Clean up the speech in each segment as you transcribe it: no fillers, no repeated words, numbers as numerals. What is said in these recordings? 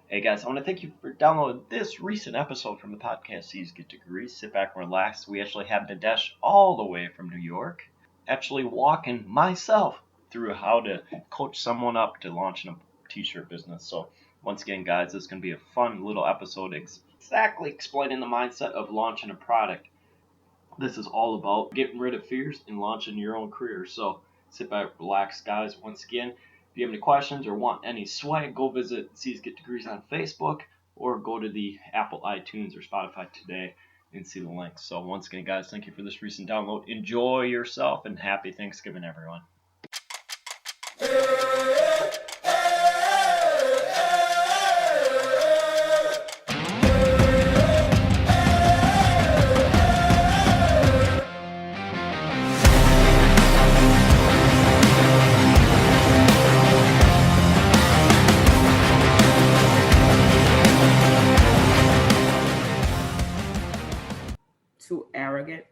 Hey guys, I want to thank you for downloading this recent episode from the podcast C's Get Degrees. Sit back and relax. We actually have Nadeje all the way from New York, actually walking myself through how to coach someone up to launching a t-shirt business. So once again, guys, this is going to be a fun little episode exactly explaining the mindset of launching a product. This is all about getting rid of fears and launching your own career. So sit back, relax, guys. Once again, if you have any questions or want any swag, go visit C's Get Degrees on Facebook or go to the Apple iTunes or Spotify today and see the links. So once again, guys, thank you for this recent download. Enjoy yourself and happy Thanksgiving, everyone. Too arrogant.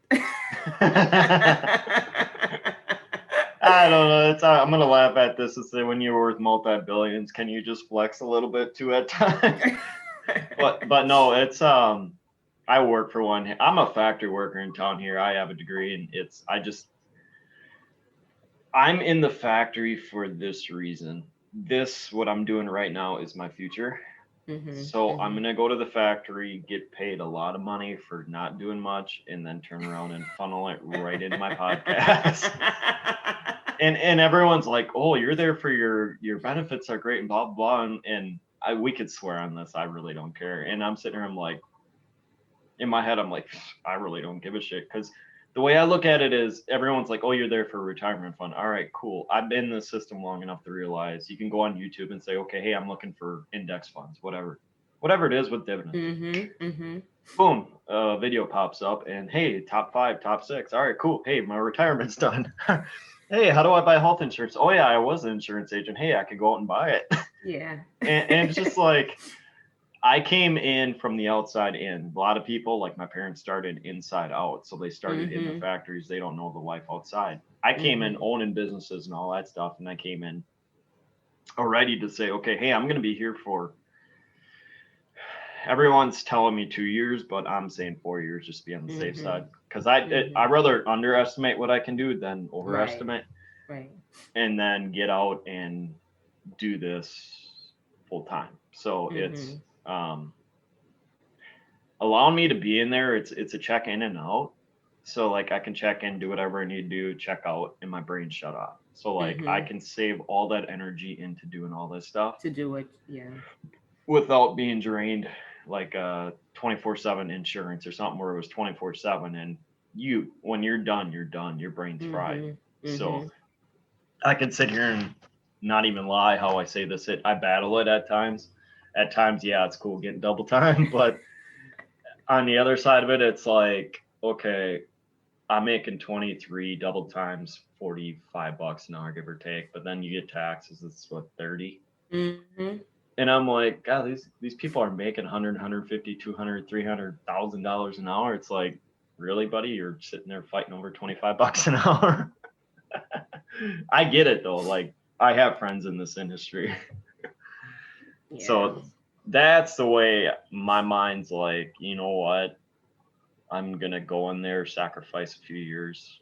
I don't know. I'm gonna laugh at this and say, when you're worth multi-billions, can you just flex a little bit too at times? but no, it's I work for one. I'm a factory worker in town here. I have a degree, and I'm in the factory for this reason. What I'm doing right now is my future. So I'm gonna go to the factory, get paid a lot of money for not doing much, and then turn around and funnel it right into my podcast. And everyone's like, "Oh, you're there for your benefits are great and blah blah blah." And we could swear on this. I really don't care. And I'm sitting here, I'm like, in my head, I'm like, I really don't give a shit, because the way I look at it is everyone's like, oh, you're there for a retirement fund. All right, cool. I've been in the system long enough to realize you can go on YouTube and say, okay, hey, I'm looking for index funds, whatever it is with dividends. Boom, a video pops up and hey, top 5, top 6. All right, cool. Hey, my retirement's done. Hey, how do I buy health insurance? Oh yeah, I was an insurance agent. Hey, I could go out and buy it. Yeah. And it's just like, I came in from the outside in. A lot of people, like my parents, started inside out. So they started in the factories. They don't know the life outside. I came in owning businesses and all that stuff. And I came in already to say, okay, hey, I'm going to be here for, everyone's telling me 2 years, but I'm saying 4 years just to be on the safe side. Because I rather underestimate what I can do than overestimate. Right. And then get out and do this full time. So it's allowing me to be in there. It's a check in and out. So like I can check in, do whatever I need to do, check out, and my brain shut off. So like I can save all that energy into doing all this stuff To do it, yeah. without being drained, like 24/7 insurance or something where it was 24/7, and when you're done, your brain's fried. So I can sit here and not even lie how I say this. I battle it at times. At times, yeah, it's cool getting double time, but on the other side of it, it's like, okay, I'm making 23 double times, $45 an hour, give or take. But then you get taxes, it's what, 30? And I'm like, God, these people are making 100, 150, 200, $300,000 an hour. It's like, really, buddy? You're sitting there fighting over $25 an hour. I get it though. Like, I have friends in this industry. Yeah. So that's the way my mind's like, you know what? I'm going to go in there, sacrifice a few years.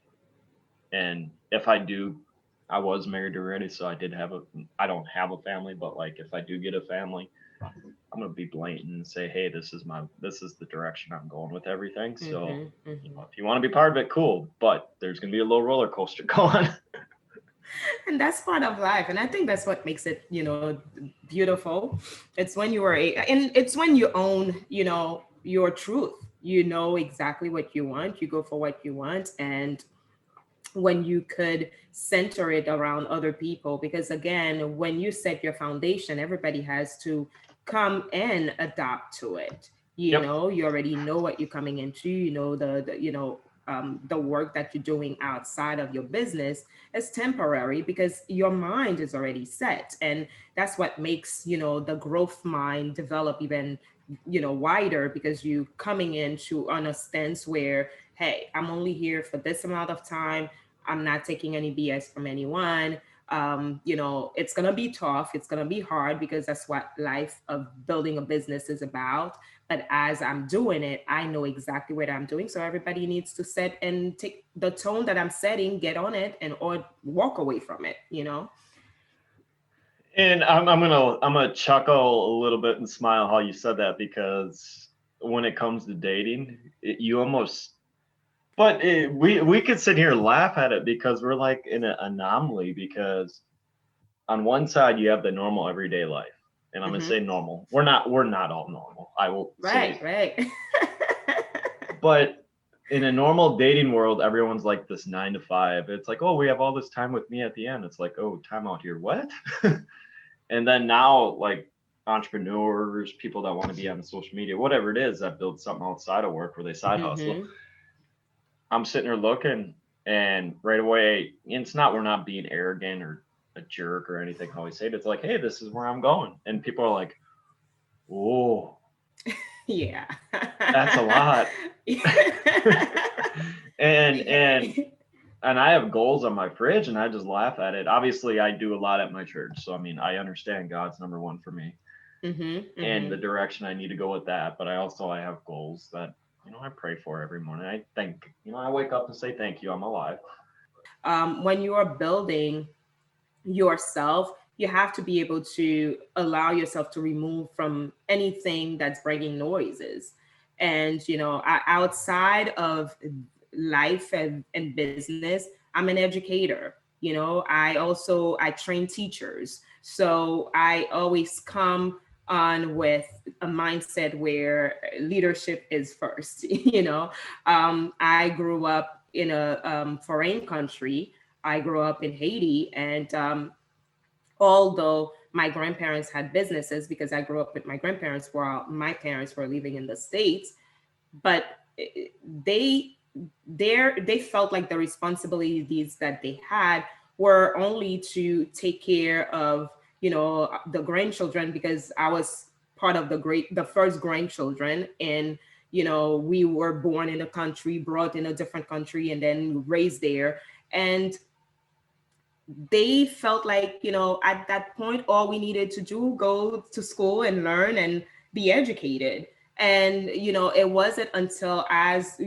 And if I do, I was married already, so I don't have a family, but like if I do get a family, I'm going to be blatant and say, hey, this is the direction I'm going with everything. So you know, if you want to be part of it, cool. But there's going to be a little roller coaster going. And that's part of life, and I think that's what makes it beautiful. It's when and it's when you own your truth. You know exactly what you want, you go for what you want, and when you could center it around other people, because again, when you set your foundation, everybody has to come and adapt to it. You know, you already know what you're coming into, the work that you're doing outside of your business is temporary because your mind is already set. And that's what makes, the growth mind develop even, wider, because you coming into on a stance where, hey, I'm only here for this amount of time. I'm not taking any BS from anyone. It's going to be tough. It's going to be hard because that's what life of building a business is about. But as I'm doing it, I know exactly what I'm doing. So everybody needs to set and take the tone that I'm setting, get on it, and or walk away from it. And I'm gonna chuckle a little bit and smile how you said that, because when it comes to dating, you almost, but we could sit here and laugh at it because we're like in an anomaly, because on one side you have the normal everyday life, and I'm gonna Mm-hmm. say normal. We're not all normal. I will Right, say, right. but in a normal dating world, everyone's like this 9 to 5. It's like, oh, we have all this time with me at the end. It's like, oh, time out here, what? And then now, like, entrepreneurs, people that want to be on social media, whatever it is, that build something outside of work where they side hustle. Mm-hmm. I'm sitting here looking, and right away, it's not, we're not being arrogant or a jerk or anything how we say it. It's like, hey, this is where I'm going. And people are like, oh, Yeah. that's a lot. and and Yeah. and I have goals on my fridge, and I just laugh at it. Obviously, I do a lot at my church, so I mean, I understand God's number one for me Mm-hmm. and the Mm-hmm. direction I need to go with that. But I have goals that, I pray for every morning. I think, I wake up and say thank you, I'm alive. When you are building yourself, you have to be able to allow yourself to remove from anything that's bringing noises. And, outside of life and business, I'm an educator. I train teachers. So I always come on with a mindset where leadership is first. I grew up in a foreign country. I grew up in Haiti, and although my grandparents had businesses, because I grew up with my grandparents while my parents were living in the States, but they they felt like the responsibilities that they had were only to take care of the grandchildren, because I was part of the first grandchildren, and we were born in a country, brought in a different country, and then raised there. And they felt like, at that point, all we needed to do, go to school and learn and be educated. And it wasn't until, as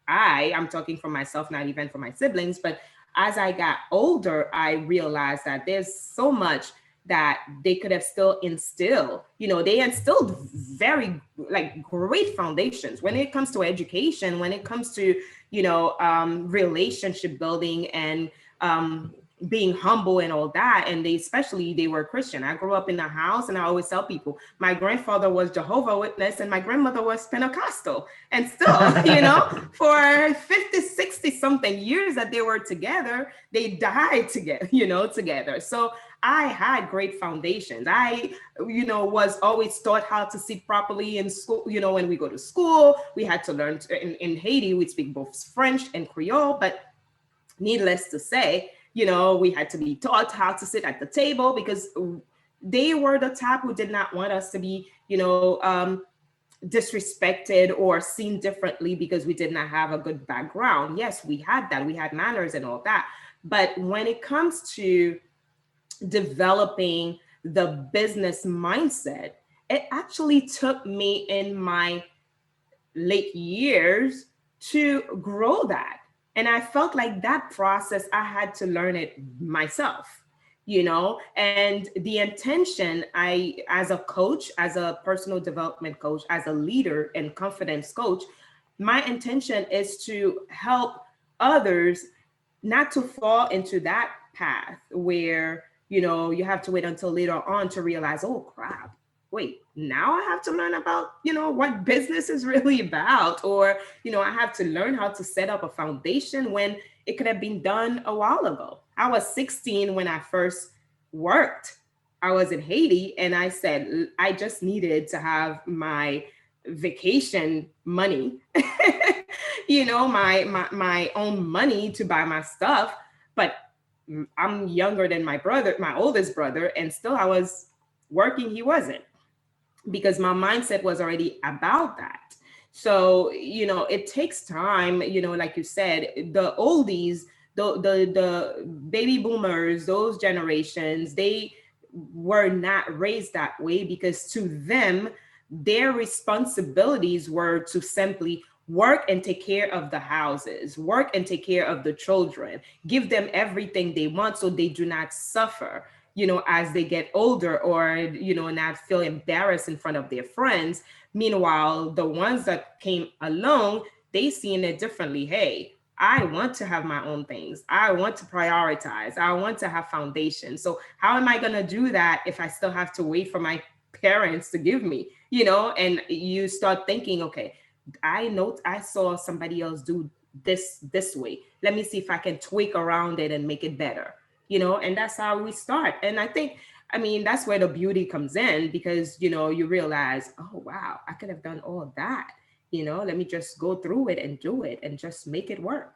I'm talking for myself, not even for my siblings, but as I got older, I realized that there's so much that they could have still instilled. They instilled very, like, great foundations when it comes to education, when it comes to relationship building, and being humble and all that. And they were Christian. I grew up in a house, and I always tell people my grandfather was Jehovah Witness and my grandmother was Pentecostal. And still, for 50, 60 something years that they were together, they died together, together. So I had great foundations. I, was always taught how to sit properly in school. When we go to school, we had to learn in Haiti, we speak both French and Creole, but needless to say, we had to be taught how to sit at the table, because they were the type who did not want us to be, disrespected or seen differently because we did not have a good background. Yes, we had that. We had manners and all that. But when it comes to developing the business mindset, it actually took me in my late years to grow that. And I felt like that process, I had to learn it myself, and the intention, as a coach, as a personal development coach, as a leader and confidence coach, my intention is to help others not to fall into that path where you have to wait until later on to realize, oh crap, wait, now I have to learn about what business is really about, or I have to learn how to set up a foundation when it could have been done a while ago. I was 16 when I first worked. I was in Haiti, and I said I just needed to have my vacation money, my own money to buy my stuff. But I'm younger than my brother, my oldest brother, and still I was working, he wasn't, because my mindset was already about that. So, it takes time, like you said, the oldies The baby boomers, those generations, they were not raised that way, because to them, their responsibilities were to simply work and take care of the houses, work and take care of the children, give them everything they want so they do not suffer, as they get older, or, not feel embarrassed in front of their friends. Meanwhile, the ones that came along, they seen it differently. Hey, I want to have my own things. I want to prioritize. I want to have foundation. So how am I going to do that if I still have to wait for my parents to give me, and you start thinking, okay, I know I saw somebody else do this way. Let me see if I can tweak around it and make it better, and that's how we start. And I mean, that's where the beauty comes in, because, you realize, oh, wow, I could have done all of that. Let me just go through it and do it and just make it work.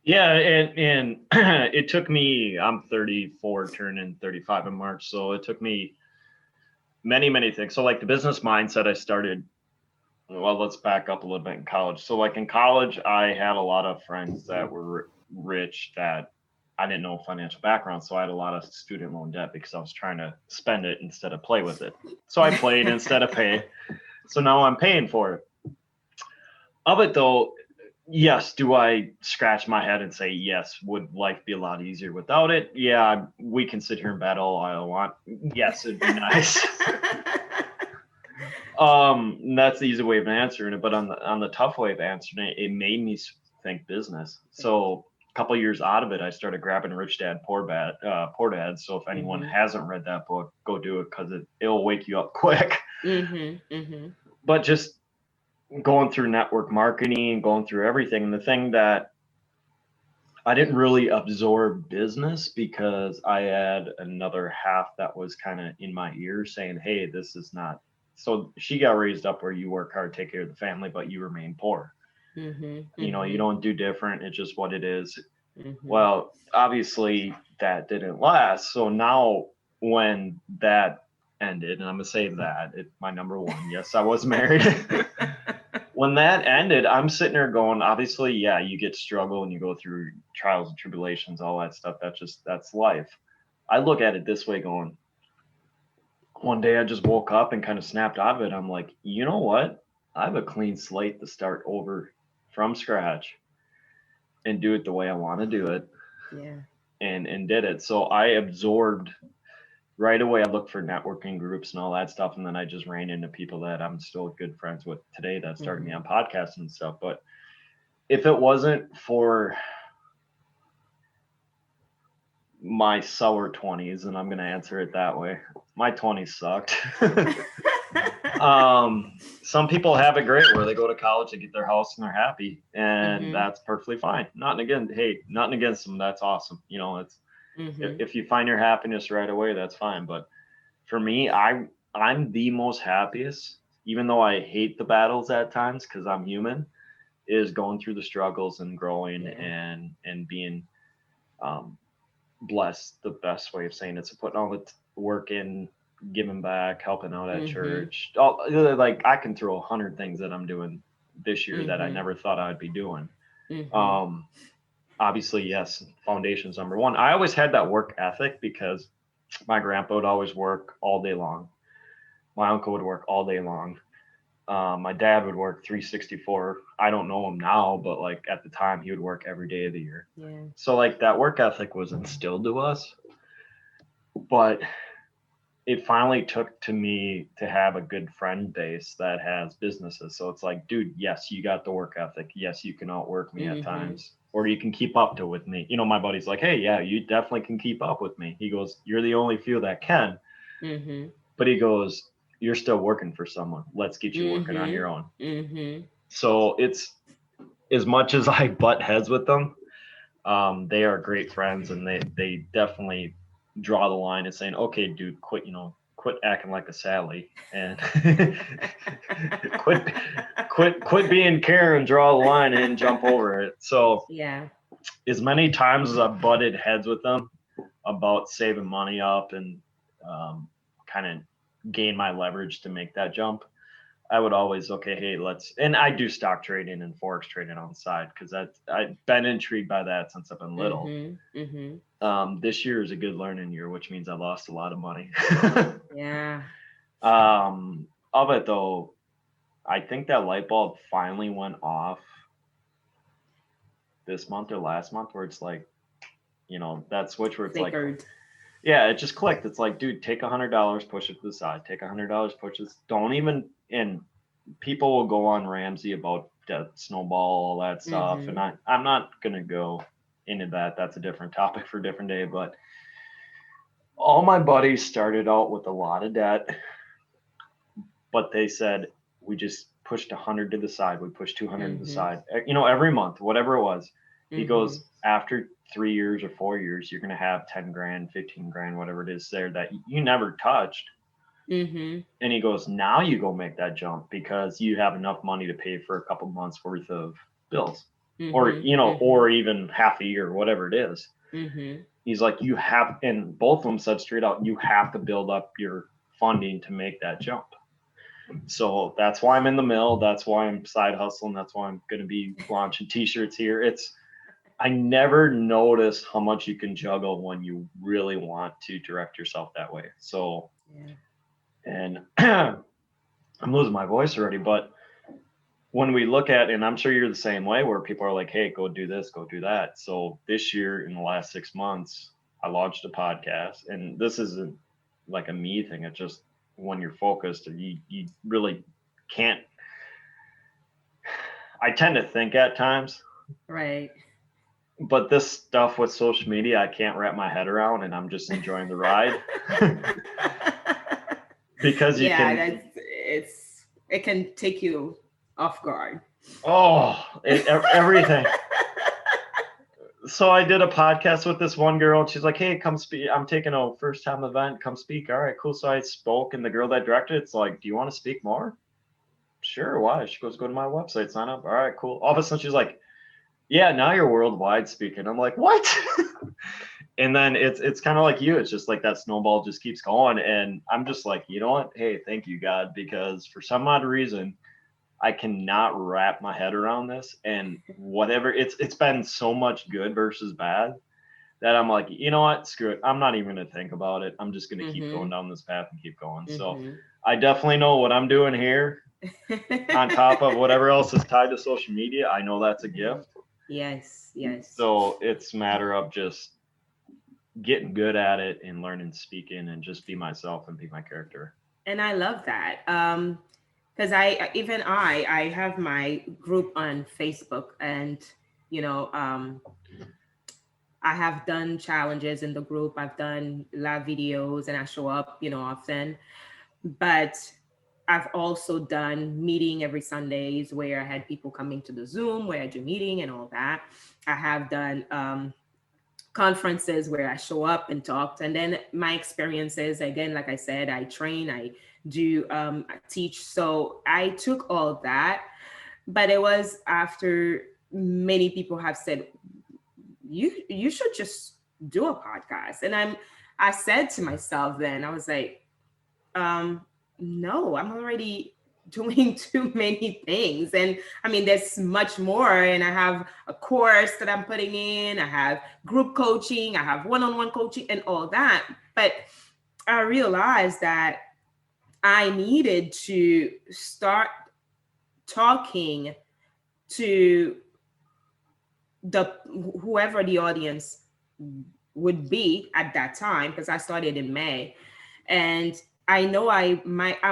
Yeah, and it took me, I'm 34, turning 35 in March, so it took me many things. So like the business mindset I started, well, let's back up a little bit in college. So like in college, I had a lot of friends that were rich that I didn't know financial background, so I had a lot of student loan debt because I was trying to spend it instead of play with it. So I played instead of pay. So now I'm paying for it. Of it though, yes, do I scratch my head and say, yes, would life be a lot easier without it? Yeah, we can sit here and battle all I want. Yes, it'd be nice. That's the easy way of answering it. But on the tough way of answering it, it made me think business. So a couple of years out of it, I started grabbing Rich Dad Poor Dad. So if anyone hasn't read that book, go do it, because it'll wake you up quick. But just going through network marketing, going through everything, and the thing that I didn't really absorb business because I had another half that was kind of in my ear saying, hey, this is not. So she got raised up where you work hard, take care of the family, but you remain poor. You don't do different. It's just what it is. Well, obviously that didn't last. So now when that ended, and I'm going to say that, my number one, yes, I was married. When that ended, I'm sitting there going, obviously, yeah, you get struggle and you go through trials and tribulations, all that stuff. That's life. I look at it this way, going, one day I just woke up and kind of snapped out of it. I'm like, you know what? I have a clean slate to start over from scratch and do it the way I want to do it. Yeah. And did it. So I absorbed right away. I looked for networking groups and all that stuff. And then I just ran into people that I'm still good friends with today that started me on podcasts and stuff. But if it wasn't for my sour 20s, and I'm going to answer it that way, my 20s sucked. Some people have it great where they go to college, they get their house, and they're happy, and that's perfectly fine. Nothing against them. That's awesome. It's if you find your happiness right away, that's fine. But for me, I'm the most happiest, even though I hate the battles at times because I'm human, is going through the struggles and growing and being blessed. The best way of saying it. So putting all the work in, giving back, helping out at church. Like I can throw 100 things that I'm doing this year that I never thought I'd be doing. Obviously, yes, foundation's number one. I always had that work ethic because my grandpa would always work all day long. My uncle would work all day long. My dad would work 364. I don't know him now, but like at the time, he would work every day of the year. Yeah. So like that work ethic was instilled to us. But it finally took to me to have a good friend base that has businesses. So it's like, dude, yes, you got the work ethic. Yes, you can outwork me at times, or you can keep up to with me. My buddy's like, hey, yeah, you definitely can keep up with me. He goes, you're the only few that can. But he goes, you're still working for someone. Let's get you working on your own. So it's, as much as I butt heads with them, they are great friends, and they definitely draw the line and saying, okay, dude, quit acting like a Sally, and quit being Karen, draw the line and jump over it. So yeah, as many times as I've butted heads with them about saving money up and kind of gain my leverage to make that jump, I would always, okay, hey, and I do stock trading and forex trading on the side because I've been intrigued by that since I've been little. This year is a good learning year, which means I lost a lot of money. Yeah. Of it though, I think that light bulb finally went off this month or last month, where it's like, that switch where it's like, Flickered. yeah, it just clicked. It's like, dude, take $100, push it to the side. Take $100, push it. Don't even. And people will go on Ramsey about death snowball, all that stuff, and I'm not gonna go into that. That's a different topic for a different day. But all my buddies started out with a lot of debt, but they said we just pushed 100 to the side. We pushed 200 to the side. Every month, whatever it was. He goes, after 3 years or 4 years, you're gonna have 10 grand, 15 grand, whatever it is there that you never touched. And he goes, now you go make that jump because you have enough money to pay for a couple months worth of bills, or even half a year, whatever it is. He's like, you have, and both of them said straight out, you have to build up your funding to make that jump. So that's why I'm in the mill. That's why I'm side hustling. That's why I'm going to be launching t-shirts here. I never noticed how much you can juggle when you really want to direct yourself that way. So, and I'm losing my voice already, but when we look at, and I'm sure you're the same way, where people are like, hey, go do this, go do that. So this year, in the last 6 months, I launched a podcast, and this isn't like a me thing. It's just when you're focused, you really can't. I tend to think at times. Right. But this stuff with social media, I can't wrap my head around, and I'm just enjoying the ride. Because it can take you off guard. Everything. So I did a podcast with this one girl, and she's like, hey, come speak. I'm taking a first time event. Come speak. All right, cool. So I spoke, and the girl that directed it's like, do you want to speak more? Sure. Why? She goes, go to my website, sign up. All right, cool. All of a sudden she's like, yeah, now you're worldwide speaking. I'm like, what? And then it's kind of like you. It's just like that snowball just keeps going. And I'm just like, you know what? Hey, thank you, God, because for some odd reason, I cannot wrap my head around this. And whatever, it's been so much good versus bad that I'm like, you know what? Screw it. I'm not even going to think about it. I'm just going to keep going down this path and keep going. So I definitely know what I'm doing here on top of whatever else is tied to social media. I know that's a gift. Yes. So it's a matter of just getting good at it and learning speaking and just be myself and be my character. And I love that. Because I have my group on Facebook, and I have done challenges in the group. I've done live videos, and I show up, often. But I've also done meeting every Sundays where I had people coming to the Zoom where I do meeting and all that. I have done conferences where I show up and talk. And then my experiences, again, like I said, I train, I do I teach. So I took all that, but it was after many people have said, you should just do a podcast. And I said to myself then, I was like, no, I'm already doing too many things. And I mean, there's much more. And I have a course that I'm putting in, I have group coaching, I have one-on-one coaching and all that. But I realized that I needed to start talking to the whoever the audience would be at that time, because I started in May. And I know I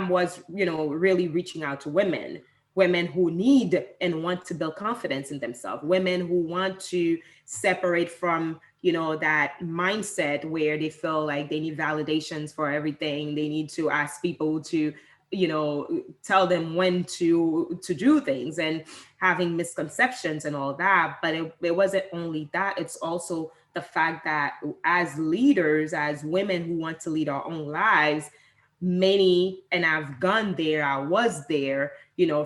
was, really reaching out to women who need and want to build confidence in themselves, women who want to separate from, that mindset where they feel like they need validations for everything. They need to ask people to, tell them when to do things, and having misconceptions and all that. But it wasn't only that, it's also the fact that as leaders, as women who want to lead our own lives, many, and I've gone there, I was there,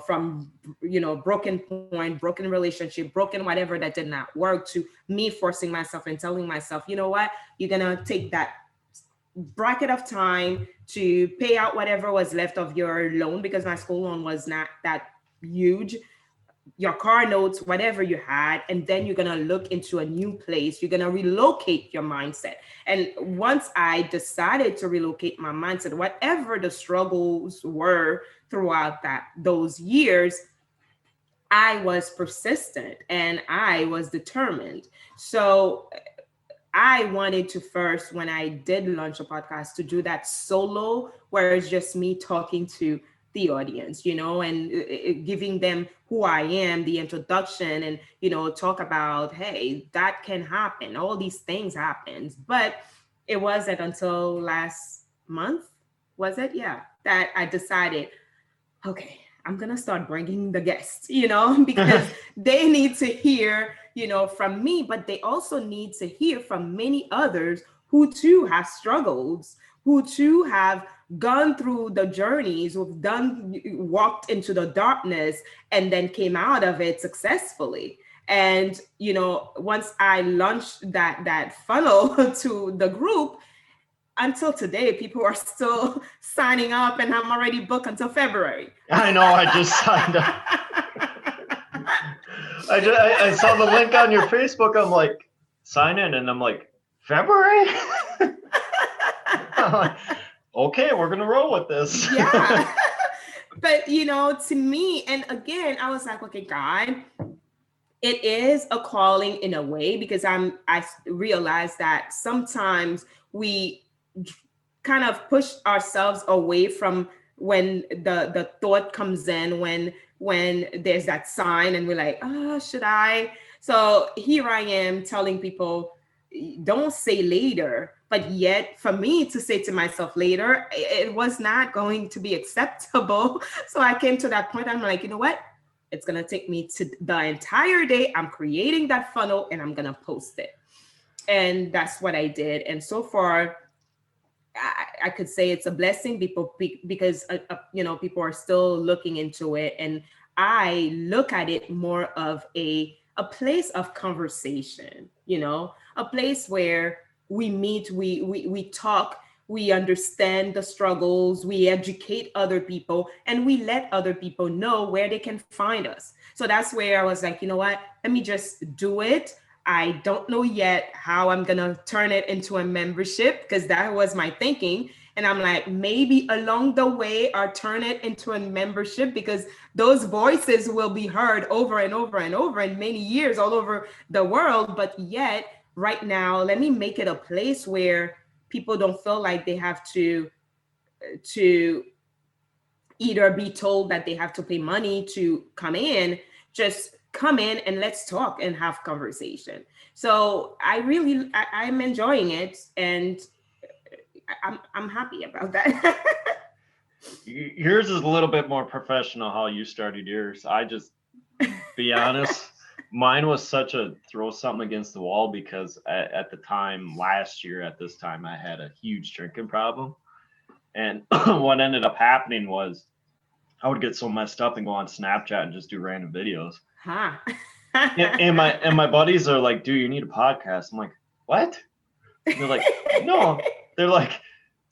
from, broken point, broken relationship, broken whatever that did not work, to me forcing myself and telling myself, you know what, you're going to take that bracket of time to pay out whatever was left of your loan, because my school loan was not that huge, your car notes, whatever you had, and then you're gonna look into a new place. You're gonna relocate your mindset. And once I decided to relocate my mindset, whatever the struggles were throughout those years, I was persistent and I was determined. So I wanted to first, when I did launch a podcast, to do that solo, where it's just me talking to the audience, and giving them who I am, the introduction, and, talk about, hey, that can happen. All these things happens. But it wasn't until last month, was it? Yeah, that I decided, okay, I'm gonna start bringing the guests, because they need to hear, from me, but they also need to hear from many others who too have struggles, who too have gone through the journeys, who've walked into the darkness and then came out of it successfully. And once I launched that funnel to the group, until today, people are still signing up, and I'm already booked until February. I know, I just signed up. I saw the link on your Facebook. I'm like, sign in, and I'm like, February? I'm like, okay, we're gonna roll with this. Yeah. But to me, and again, I was like, okay, God, it is a calling in a way, because I realized that sometimes we kind of push ourselves away from when the thought comes in, when there's that sign and we're like, oh, should I? So here I am telling people, don't say later. But yet for me to say to myself later, it was not going to be acceptable. So I came to that point. I'm like, you know what? It's going to take me to the entire day. I'm creating that funnel and I'm going to post it. And that's what I did. And so far, I could say it's a blessing, because people are still looking into it, and I look at it more of a place of conversation, a place where we meet, we talk, we understand the struggles, we educate other people, and we let other people know where they can find us. So that's where I was like, you know what, let me just do it. I don't know yet how I'm going to turn it into a membership, because that was my thinking. And I'm like, maybe along the way, I'll turn it into a membership, because those voices will be heard over and over and over in many years all over the world. But yet, right now, let me make it a place where people don't feel like they have to either be told that they have to pay money to come in. Just come in and let's talk and have conversation. So I'm enjoying it, and I'm happy about that. Yours is a little bit more professional how you started yours. I just, be honest, mine was such a throw something against the wall, because at the time, last year at this time, I had a huge drinking problem. And what ended up happening was I would get so messed up and go on Snapchat and just do random videos. Huh. and my buddies are like, dude, you need a podcast. I'm like, what? And they're like, no. They're like,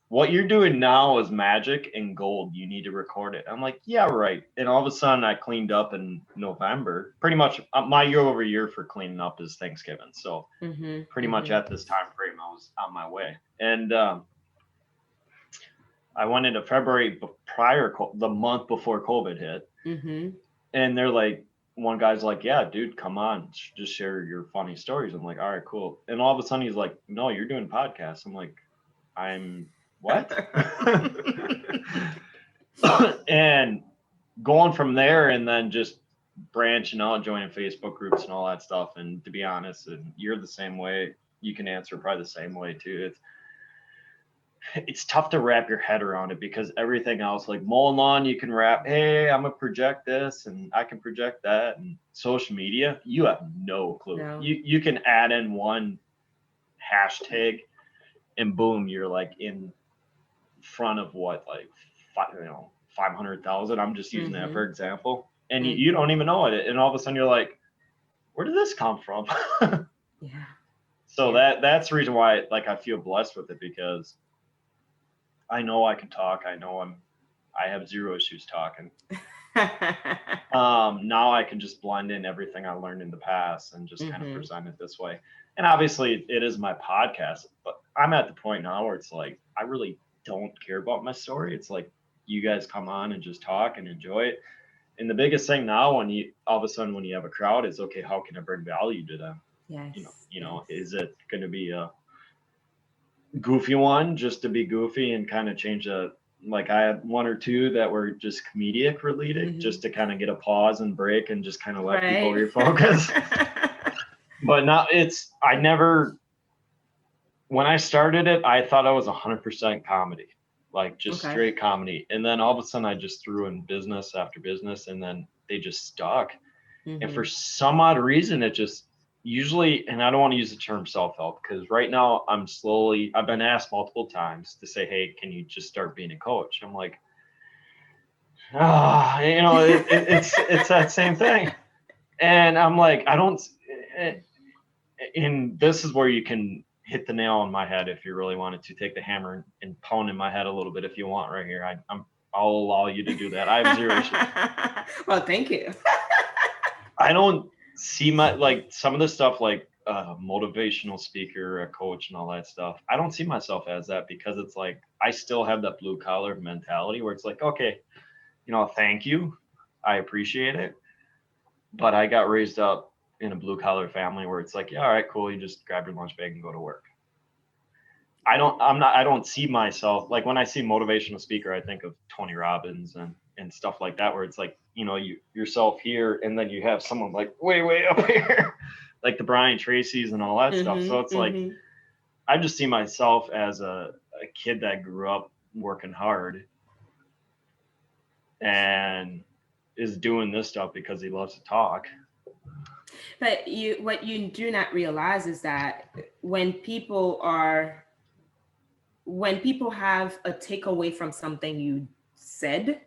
what you're doing now is magic and gold. You need to record it. I'm like, yeah, right. And all of a sudden I cleaned up in November. Pretty much my year over year for cleaning up is Thanksgiving. So pretty much at this time frame, I was on my way. And I went into February the month before COVID hit. And they're like, one guy's like, yeah, dude, come on, just share your funny stories. I'm like, all right, cool. And all of a sudden he's like, no, you're doing podcasts. I'm like, I'm what? And going from there, and then just branching out, joining Facebook groups and all that stuff. And to be honest, and you're the same way. You can answer probably the same way too. It's tough to wrap your head around it, because everything else, like mowing lawn, you can wrap, hey, I'm gonna project this and I can project that. And social media, you have no clue. No. You can add in one hashtag and boom, you're like in front of what, like 500,000. I'm just using that for example. And you don't even know it. And all of a sudden you're like, where did this come from? Yeah. So that's the reason why, like, I feel blessed with it, because I know I can talk. I have zero issues talking. Now I can just blend in everything I learned in the past and just kind of present it this way. And obviously it is my podcast, but I'm at the point now where it's like, I really don't care about my story. It's like, you guys come on and just talk and enjoy it. And the biggest thing now, when you all of a sudden when you have a crowd, is okay, how can I bring value to them? Yes. Is it going to be a goofy one just to be goofy and kind of change the, like I had one or two that were just comedic related, just to kind of get a pause and break and just kind of let people refocus. But now I never, when I started it, I thought I was 100% comedy, like just straight comedy. And then all of a sudden I just threw in business after business, and then they just stuck. And for some odd reason, it just usually, and I don't want to use the term self-help, because right now I've been asked multiple times to say, hey, can you just start being a coach? I'm like, it's that same thing. And I'm like, I don't, and this is where you can hit the nail on my head if you really wanted to take the hammer and pound in my head a little bit if you want right here. I'll allow you to do that. I have zero issues. Well, thank you. I don't see like some of the stuff like motivational speaker, a coach and all that stuff. I don't see myself as that, because it's like I still have that blue collar mentality where it's like, okay, thank you. I appreciate it. But I got raised up in a blue collar family where it's like, yeah, all right, cool. You just grab your lunch bag and go to work. I don't see myself, like when I see motivational speaker, I think of Tony Robbins and stuff like that, where it's like, yourself here, and then you have someone like way up here, like the Brian Tracy's and all that stuff. So it's like, I just see myself as a kid that grew up working hard and is doing this stuff because he loves to talk. But what you do not realize is that when people have a takeaway from something you said,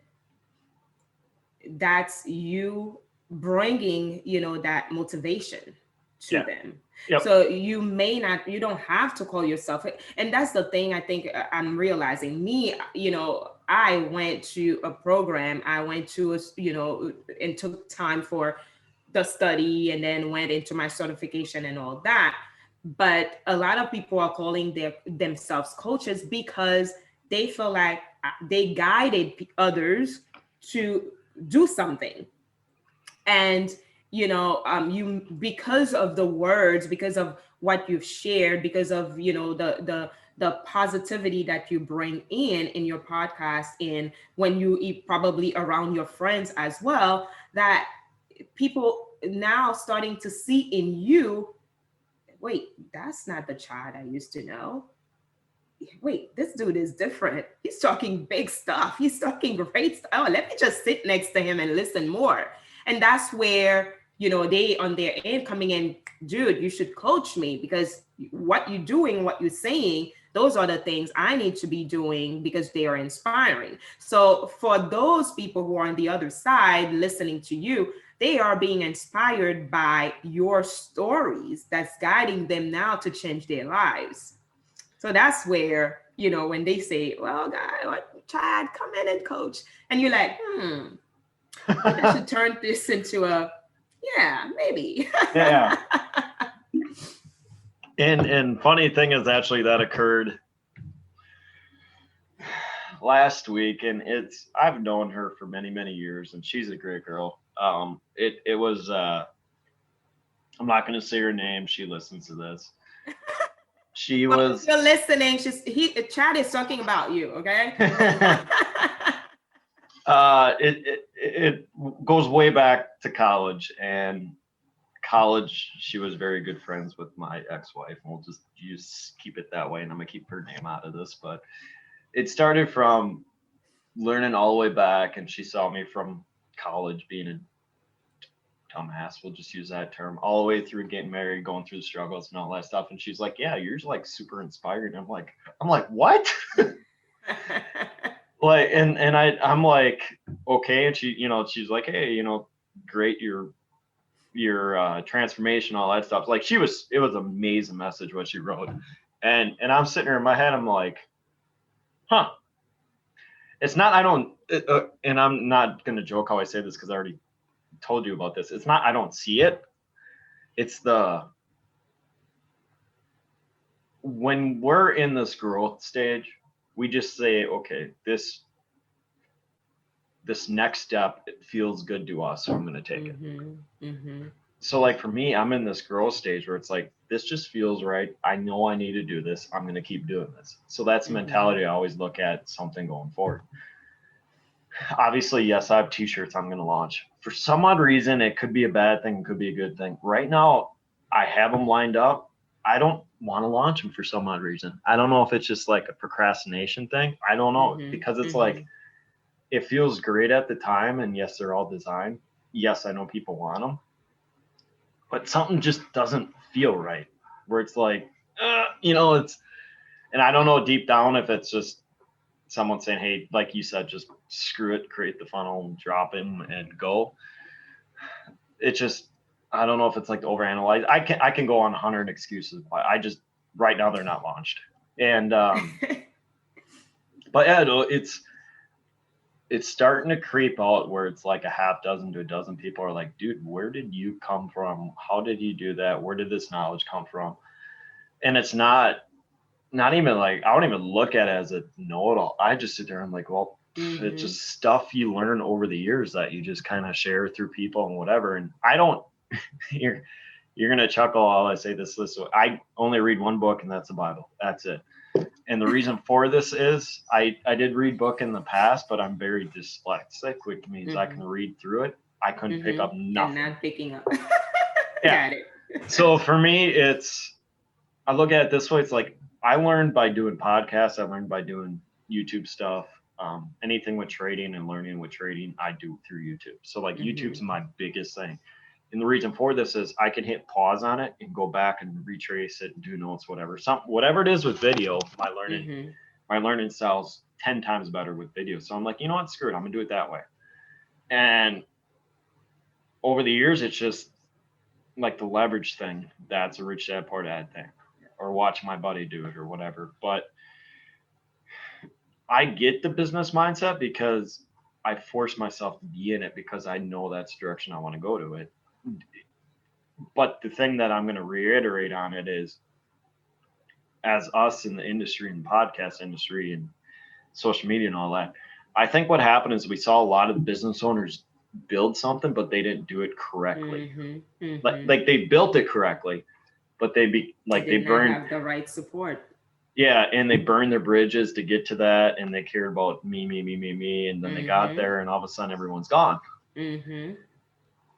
that's you bringing, that motivation to them. Yep. So you don't have to call yourself, and that's the thing I think I'm realizing. Me, I went to a program, I went to and took time for the study, and then went into my certification and all that. But a lot of people are calling themselves coaches because they feel like they guided others to do something. And you, because of the words, because of what you've shared, because of the positivity that you bring in your podcast, and when you eat, probably around your friends as well, that people now starting to see in you, wait, that's not the child I used to know. Wait, this dude is different. He's talking big stuff. He's talking great stuff. Oh, let me just sit next to him and listen more. And that's where, they on their end coming in, dude, you should coach me, because what you're doing, what you're saying, those are the things I need to be doing, because they are inspiring. So for those people who are on the other side listening to you, they are being inspired by your stories that's guiding them now to change their lives. So that's where, when they say, well, guy, what child, come in and coach. And you're like, I should turn this into yeah, maybe. Yeah. And funny thing is, actually, that occurred last week, and I've known her for many years, and she's a great girl. It was I'm not going to say her name. She listens to this. She was. If you're listening, Chad is talking about you, okay? It goes way back to college, and college she was very good friends with my ex-wife, and we'll just keep it that way, and I'm gonna keep her name out of this. But it started from learning all the way back, and she saw me from college being a dumbass, we'll just use that term, all the way through getting married, going through the struggles and all that stuff. And she's like, yeah, you're like super inspired. And I'm like, what? Like, and I'm like, okay. And she, she's like, hey, great, your transformation, all that stuff. Like, it was amazing message what she wrote. And I'm sitting here in my head, I'm like, huh, it's not, I don't, and I'm not going to joke how I say this because I already told you about this. It's not, I don't see it. It's when we're in this growth stage, we just say, okay, this next step, it feels good to us, so I'm going to take it. So like for me, I'm in this growth stage where it's like, this just feels right. I know I need to do this. I'm going to keep doing this. So that's the mentality I always look at something going forward. Obviously, yes, I have t-shirts I'm going to launch. For some odd reason, it could be a bad thing, it could be a good thing. Right now, I have them lined up. I don't want to launch them for some odd reason. I don't know if it's just like a procrastination thing. I don't know, because it's like, it feels great at the time. And yes, they're all designed. Yes, I know people want them, but something just doesn't feel right where it's like, it's, and I don't know deep down if it's just someone saying, hey, like you said, just screw it, create the funnel, drop in and go. It just, I don't know if it's like overanalyze. I can go on 100 excuses, but I just, right now they're not launched. And, but yeah, it's starting to creep out where it's like a half dozen to a dozen people are like, dude, where did you come from? How did you do that? Where did this knowledge come from? And it's not even like, I don't even look at it as a know-it-all. I just sit there and I'm like, well, it's just stuff you learn over the years that you just kind of share through people and whatever. And I don't, you're gonna chuckle while I say this. I only read one book, and that's the Bible. That's it. And the reason for this is I did read book in the past, but I'm very dyslexic, which means I can read through it. I couldn't pick up nothing. And not picking up. Yeah. Got it. So for me, I look at it this way. It's like, I learned by doing podcasts. I learned by doing YouTube stuff. Anything with trading and learning with trading, I do through YouTube. So like YouTube's my biggest thing. And the reason for this is I can hit pause on it and go back and retrace it and do notes, whatever it is with video, my learning style's 10 times better with video. So I'm like, you know what, screw it, I'm gonna do it that way. And over the years, it's just like the leverage thing. That's a rich dad, poor dad thing, or watch my buddy do it or whatever. But I get the business mindset because I force myself to be in it because I know that's the direction I want to go to it. But the thing that I'm going to reiterate on it is, as us in the industry and podcast industry and social media and all that, I think what happened is we saw a lot of the business owners build something, but they didn't do it correctly. Like they built it correctly, but they burned, have the right support. Yeah, and they burned their bridges to get to that, and they cared about me, and then they got there, and all of a sudden everyone's gone.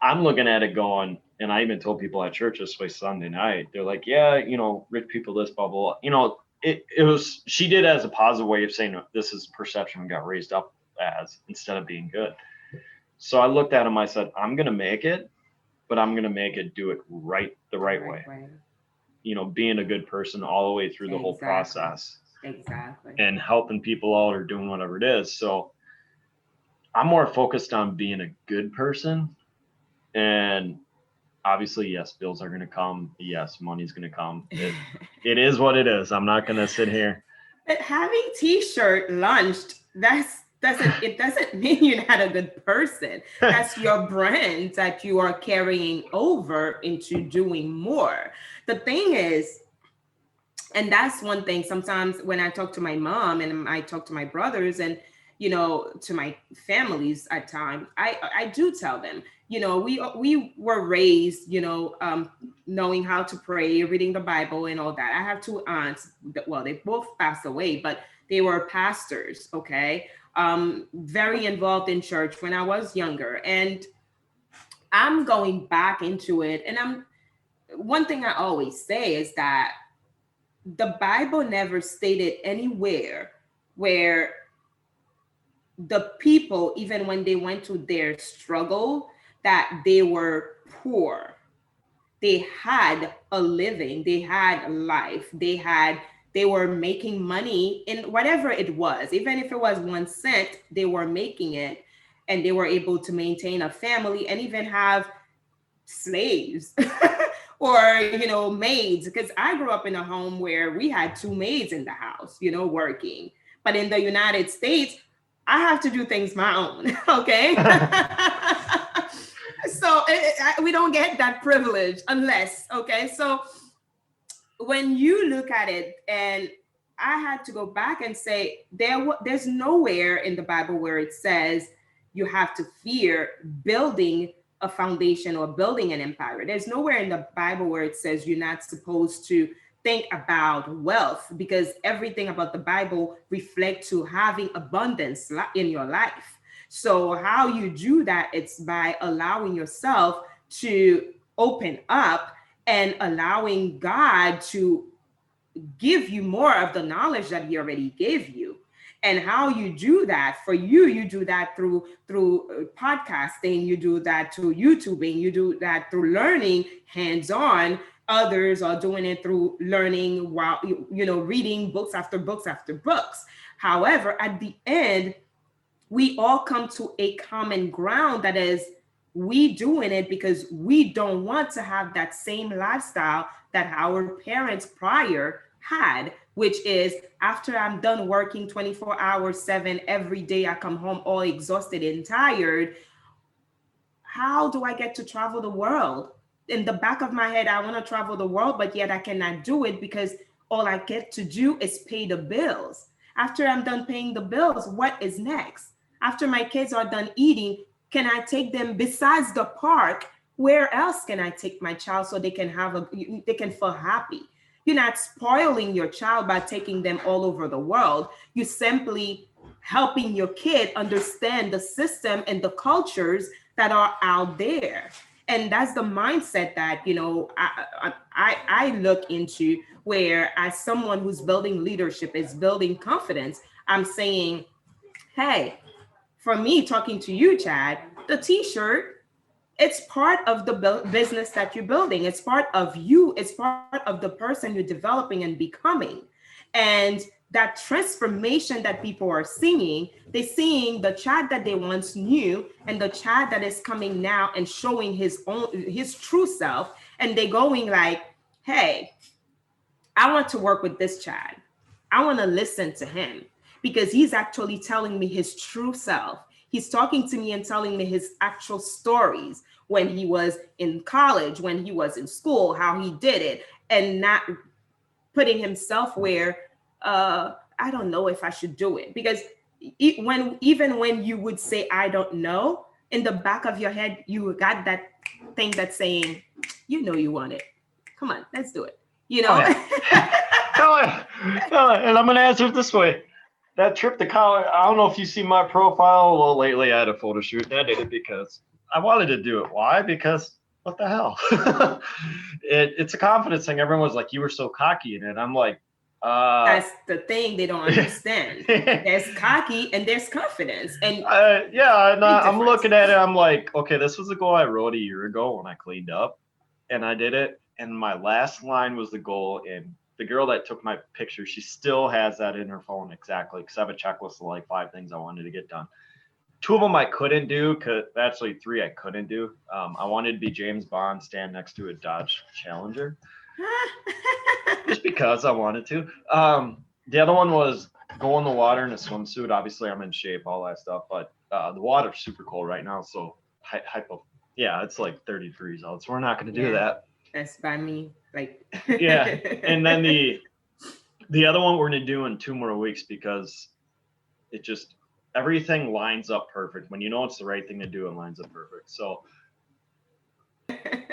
I'm looking at it going, and I even told people at church this way Sunday night. They're like, yeah, rich people, this blah blah. It was, she did it as a positive way of saying this is perception we got raised up as instead of being good. So I looked at him. I said, I'm gonna make it, but I'm gonna make it do it right the right way. Being a good person all the way through the whole process. Exactly. And helping people out or doing whatever it is. So I'm more focused on being a good person. And obviously, yes, bills are going to come. Yes, money's going to come. It is what it is. I'm not going to sit here. But having t-shirt launched, it doesn't mean you're not a good person. That's your brand that you are carrying over into doing more. The thing is, and that's one thing, sometimes when I talk to my mom and I talk to my brothers and, to my families at times, I do tell them, we were raised, knowing how to pray, reading the Bible and all that. I have two aunts well, they both passed away, but they were pastors. Okay. Very involved in church when I was younger, and I'm going back into it. And one thing I always say is that the Bible never stated anywhere where the people, even when they went to their struggle, that they were poor. They had a living, they had life, they were making money in whatever it was. Even if it was 1 cent, they were making it, and they were able to maintain a family and even have slaves or maids, because I grew up in a home where we had 2 maids in the house working. But in the United States, I have to do things my own. Okay. So we don't get that privilege unless, okay. So when you look at it, and I had to go back and say there's nowhere in the Bible where it says you have to fear building a foundation or building an empire. There's nowhere in the Bible where it says you're not supposed to think about wealth, because everything about the Bible reflects to having abundance in your life. So how you do that, it's by allowing yourself to open up and allowing God to give you more of the knowledge that he already gave you. And how you do that, for you do that through podcasting, you do that through YouTubing, you do that through learning hands-on. Others are doing it through learning while reading books after books after books. However, at the end, we all come to a common ground, that is, we doing it because we don't want to have that same lifestyle that our parents prior had, which is, after I'm done working 24 hours 7 every day, I come home all exhausted and tired. How do I get to travel the world? In the back of my head, I want to travel the world, but yet I cannot do it because all I get to do is pay the bills. After I'm done paying the bills, what is next? After my kids are done eating, can I take them besides the park? Where else can I take my child so they can they can feel happy? You're not spoiling your child by taking them all over the world. You simply helping your kid understand the system and the cultures that are out there. And that's the mindset that I look into, where as someone who's building leadership, is building confidence. I'm saying, hey, for me talking to you, Chad, the t-shirt, it's part of the business that you're building. It's part of you. It's part of the person you're developing and becoming. And that transformation that people are seeing, they're seeing the Chad that they once knew and the Chad that is coming now and showing his true self. And they going like, hey, I want to work with this Chad. I want to listen to him because he's actually telling me his true self. He's talking to me and telling me his actual stories, when he was in college, when he was in school, how he did it, and not putting himself where I don't know if I should do it. Because even when you would say I don't know, in the back of your head you got that thing that's saying, you want it. Come on, let's do it. Oh, yeah. And I'm going to answer it this way. That trip to college, I don't know if you see my profile. Well, lately I had a photo shoot, and I did it because I wanted to do it. Why? Because what the hell? It's a confidence thing. Everyone was like, you were so cocky in it. I'm like, that's the thing they don't understand. There's cocky and there's confidence. And I'm looking at it. I'm like, okay, this was a goal I wrote a year ago when I cleaned up, and I did it. And my last line was the goal. And the girl that took my picture, she still has that in her phone exactly, because I have a checklist of like 5 things I wanted to get done. 2 of them I couldn't do, because actually 3 I couldn't do. I wanted to be James Bond, stand next to a Dodge Challenger, just because I wanted to. The other one was go in the water in a swimsuit. Obviously, I'm in shape, all that stuff, but the water's super cold right now, so it's like 30 degrees out, so we're not going to do that. That's by me, like. Yeah, and then the other one we're going to do in 2 more weeks, because it just, everything lines up perfect. When you know it's the right thing to do, it lines up perfect. So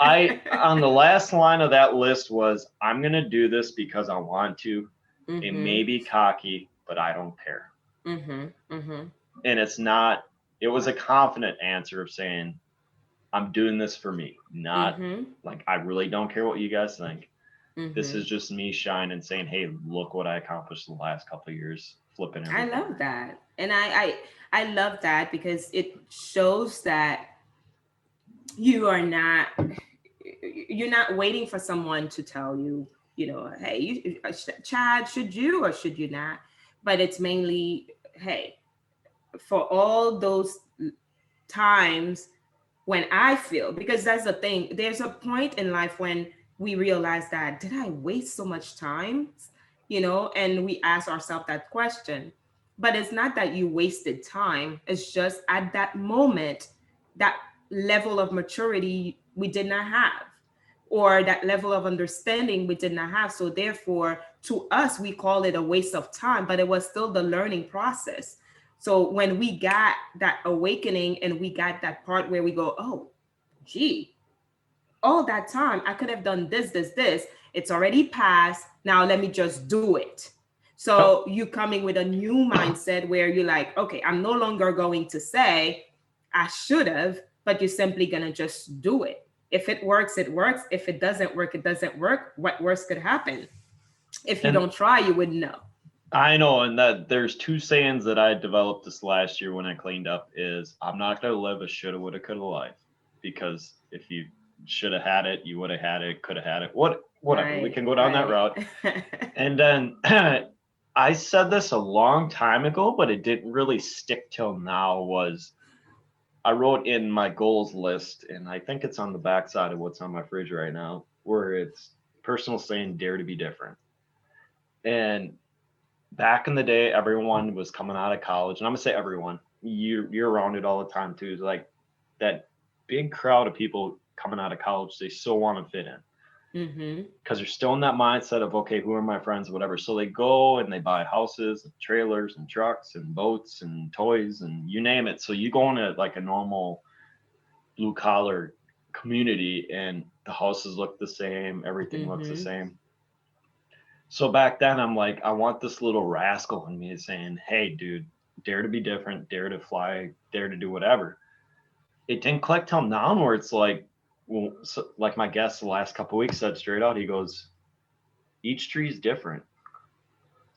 on the last line of that list was, I'm going to do this because I want to. It may be cocky, but I don't care. And it was a confident answer of saying, I'm doing this for me, not like, I really don't care what you guys think. This is just me shining, saying, hey, look what I accomplished in the last couple of years, flipping everything. I love that. And I love that, because it shows that you're not waiting for someone to tell you, hey, Chad, should you or should you not? But it's mainly, hey, for all those times when I feel, because that's the thing, there's a point in life when we realize that, did I waste so much time? And we ask ourselves that question. But it's not that you wasted time. It's just at that moment, that level of maturity we did not have, or that level of understanding we did not have. So therefore, to us, we call it a waste of time, but it was still the learning process. So when we got that awakening and we got that part where we go, oh, gee, all that time I could have done this. It's already passed. Now let me just do it. Yep. So you coming with a new mindset where you're like, okay, I'm no longer going to say I should have, but you're simply gonna just do it. If it works, it works. If it doesn't work, it doesn't work. What worse could happen? If you And don't try, you wouldn't know. I know, and that there's two sayings that I developed this last year when I cleaned up is I'm not gonna live a shoulda, woulda, coulda life, because if you should have had it, you would have had it, could have had it. Whatever. We Right, can go down that right. route. And then I said this a long time ago, but it didn't really stick till now. Was I wrote in my goals list, and I think it's on the backside of what's on my fridge right now, where it's personal saying, "Dare to be different." And back in the day, everyone was coming out of college, and I'm gonna say everyone. You're around it all the time too. It's like that big crowd of people coming out of college. They still want to fit in Mm-hmm. because they're still in that mindset of okay, who are my friends, whatever. So they go and they buy houses, and trailers, and trucks, and boats, and toys, and you name it. So you go into like a normal blue collar community, and the houses look the same, everything looks the Mm-hmm. same. So back then, I'm like, I want this little rascal in me saying, "Hey, dude, dare to be different, dare to fly, dare to do whatever." It didn't click till now, where it's like, well, so, like my guest the last couple of weeks said straight out. He goes, "Each tree is different."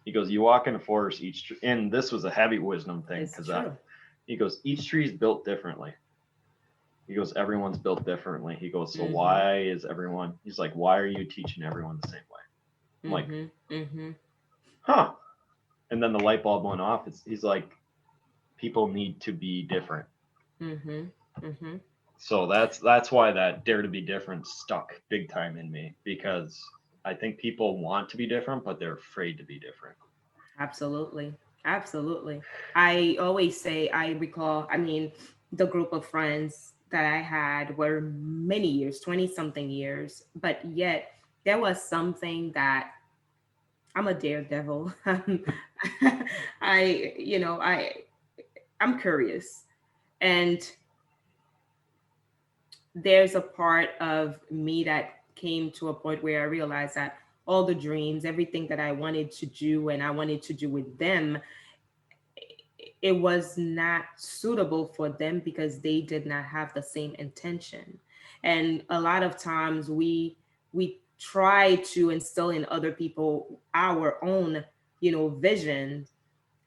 He goes, "You walk in a forest, each tree," and this was a heavy wisdom thing It's because true. he goes, "Each tree is built differently." He goes, "Everyone's built differently." He goes, "So Mm-hmm. why is everyone?" He's like, "Why are you teaching everyone the same way?" I'm like, Mm-hmm. Mm-hmm. "Huh." And then the light bulb went off. He's like, people need to be different. Mm-hmm. Mm-hmm. So that's why that dare to be different stuck big time in me, because I think people want to be different, but they're afraid to be different. Absolutely. Absolutely. I always say, I recall, I mean, the group of friends that I had were many years, 20 something years, but yet there was something that I'm a daredevil. I'm curious. And there's a part of me that came to a point where I realized that all the dreams, everything that I wanted to do and I wanted to do with them, it was not suitable for them because they did not have the same intention. And a lot of times we try to instill in other people our own, vision,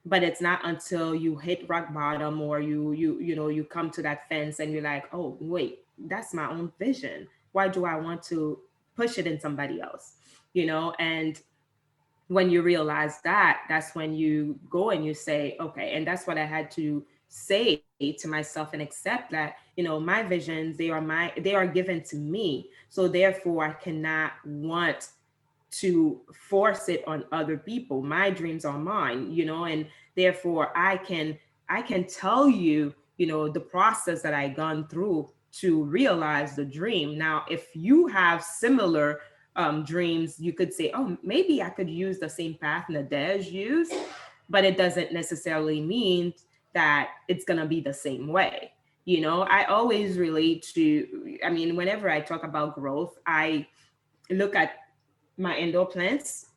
but it's not until you hit rock bottom, or you come to that fence and you're like, oh wait, that's my own vision. Why do I want to push it in somebody else? And when you realize that, that's when you go and you say, okay. And that's what I had to say to myself and accept that, my visions, they are given to me. So therefore I cannot want to force it on other people. My dreams are mine, and therefore I can tell you, the process that I gone through to realize the dream. Now, if you have similar dreams, you could say, oh, maybe I could use the same path Nadeje used, but it doesn't necessarily mean that it's gonna be the same way. I always relate to, I mean, whenever I talk about growth, I look at my indoor plants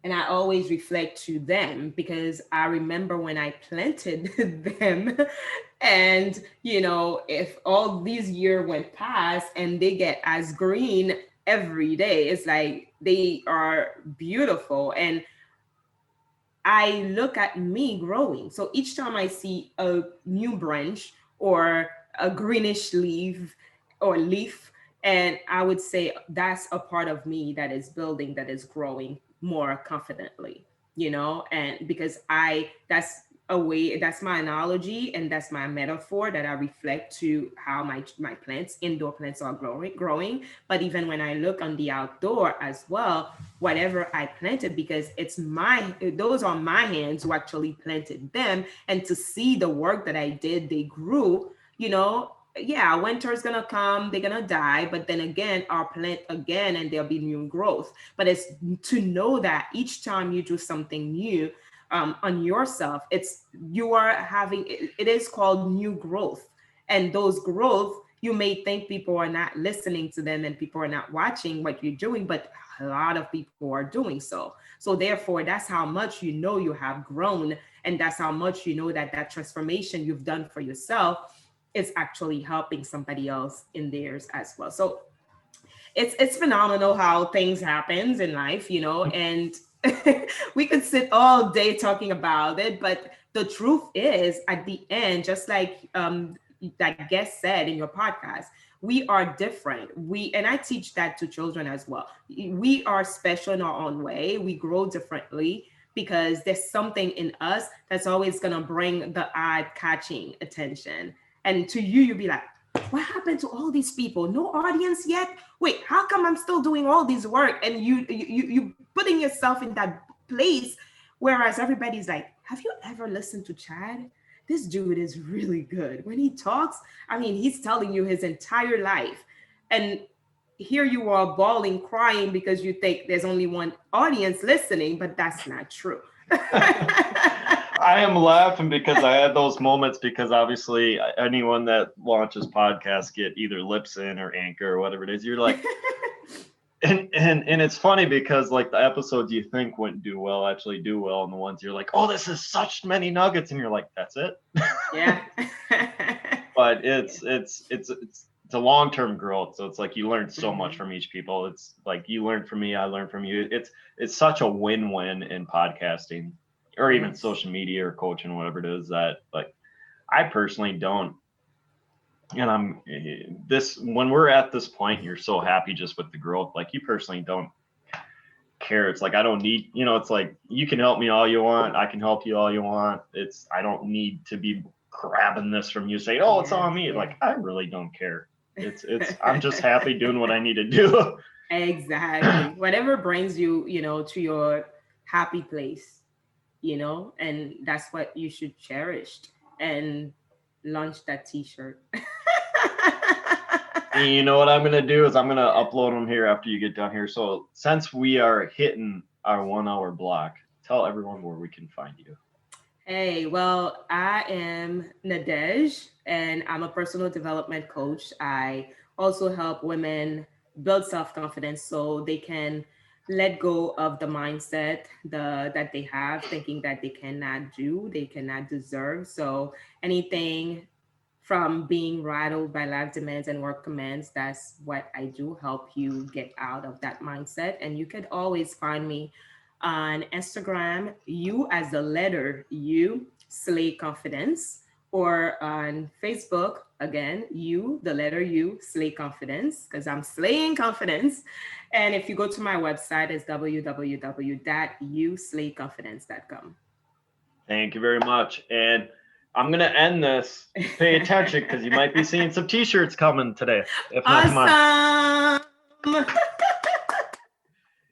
and I always reflect to them because I remember when I planted them. And if all these years went past and they get as green every day, it's like they are beautiful. And I look at me growing. So each time I see a new branch or a greenish leaf, and I would say that's a part of me that is building, that is growing more confidently, and because that's a way, that's my analogy and that's my metaphor that I reflect to how my plants, indoor plants, are growing. But even when I look on the outdoor as well, whatever I planted, because those are my hands who actually planted them, and to see the work that I did, they grew, yeah, winter's gonna come, they're gonna die, but then again, I'll plant again and there'll be new growth. But it's to know that each time you do something new, on yourself, it's you are having it is called new growth. And those growth, you may think people are not listening to them and people are not watching what you're doing, but a lot of people are doing so. So therefore, that's how much you have grown, and that's how much that transformation you've done for yourself is actually helping somebody else in theirs as well. So it's phenomenal how things happens in life, and we could sit all day talking about it, but the truth is, at the end, just like that guest said in your podcast, we are different. And I teach that to children as well. We are special in our own way. We grow differently because there's something in us that's always going to bring the eye catching attention. And to you, you'll be like, what happened to all these people? No audience yet? Wait, how come I'm still doing all this work? And you putting yourself in that place, whereas everybody's like, have you ever listened to Chad? This dude is really good. When he talks, I mean, he's telling you his entire life. And here you are bawling, crying because you think there's only one audience listening, but that's not true. I am laughing because I had those moments, because obviously anyone that launches podcasts get either Libsyn or Anchor or whatever it is. You're like, and it's funny because like the episodes you think wouldn't do well actually do well, and the ones you're like, oh, this is such many nuggets, and you're like, that's it. Yeah. But it's a long-term growth, so it's like you learn so much from each people. It's like you learn from me, I learn from you. It's such a win-win in podcasting, or even social media or coaching, whatever it is, that like I personally don't. And when we're at this point, you're so happy just with the growth. Like you personally don't care. It's like, I don't need, it's like, you can help me all you want. I can help you all you want. I don't need to be grabbing this from you saying, oh, it's on me. Like, I really don't care. I'm just happy doing what I need to do. Exactly. Whatever brings you, to your happy place, and that's what you should cherish and launch that t-shirt. You know what I'm going to do is I'm going to upload them here after you get done here. So since we are hitting our 1 hour block, tell everyone where we can find you. Hey, well, I am Nadeje, and I'm a personal development coach. I also help women build self-confidence so they can let go of the mindset that they have, thinking that they cannot deserve. So anything from being rattled by life demands and work commands, that's what I do, help you get out of that mindset. And you could always find me on Instagram, you as the letter U, Slay Confidence, or on Facebook, again, you, the letter U, Slay Confidence, because I'm slaying confidence. And if you go to my website, it's www.uslayconfidence.com. Thank you very much. And I'm going to end this. Pay attention, because you might be seeing some t-shirts coming today. If not Awesome.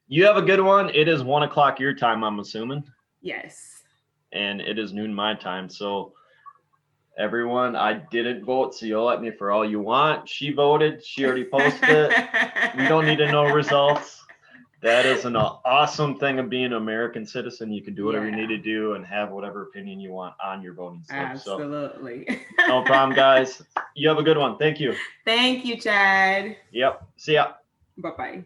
You have a good one. It is 1 o'clock your time, I'm assuming. Yes. And it is noon my time. So everyone, I didn't vote, so you'll at me for all you want. She voted. She already posted it. We don't need to know results. That is an awesome thing of being an American citizen. You can do whatever you need to do and have whatever opinion you want on your voting slip. Absolutely. So, no problem, guys. You have a good one. Thank you. Thank you, Chad. Yep. See ya. Bye-bye.